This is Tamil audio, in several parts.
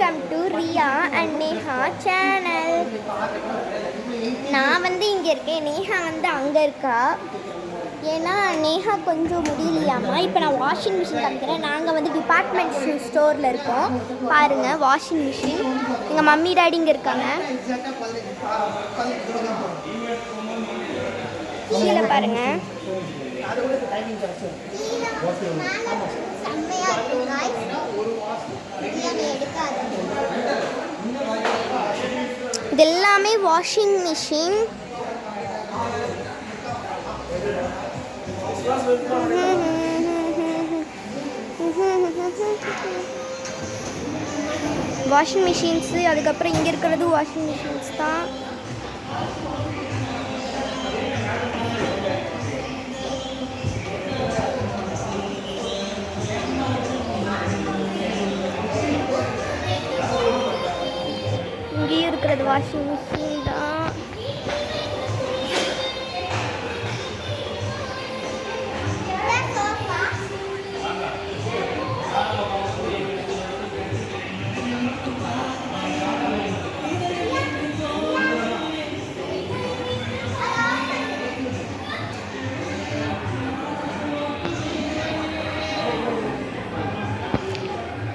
Welcome to Riya and Neha channel. நான் இங்கே இருக்கேன், நேஹா அங்கே இருக்கா. ஏன்னா நேஹா கொஞ்சம் முடியலையாமா. இப்போ நான் வாஷிங் மிஷின் காமிக்கிறேன். நாங்கள் டிபார்ட்மெண்ட் ஸ்டோரில் இருக்கோம். பாருங்கள் வாஷிங் மிஷின். எங்கள் மம்மி டாடி இங்கே இருக்காங்க. கீழே பாருங்கள். இது எல்லாமே வாஷிங் மிஷின். வாஷிங் மிஷின்ஸு, அதுக்கப்புறம் இங்கே இருக்கிறது வாஷிங் மிஷின்ஸ் தான். இங்கேயும் இருக்கிறது வாஷிங் மிஷின் தான்.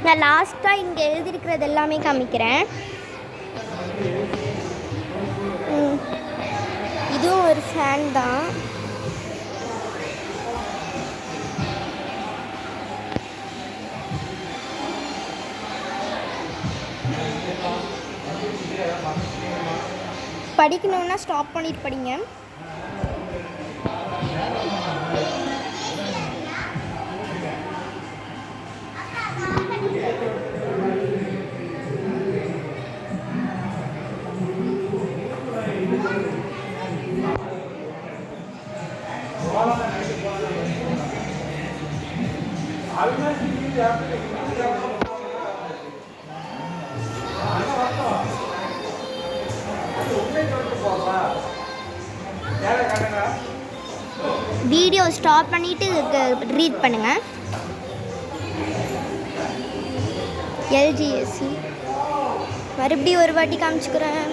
நான் லாஸ்ட்டாக இங்கே எழுதியிருக்கிறது எல்லாமே காமிக்கிறேன். இதுவும் ஒரு ஃபேன் தான். படிக்கணும்னா ஸ்டாப் பண்ணிட்டு படிங்க. வீடியோ ஸ்டாப் பண்ணிவிட்டு ரீட் பண்ணுங்கள். எல்ஜிஎஸ்சி மறுபடியும் ஒரு வாட்டி காமிச்சுக்கிறேன்.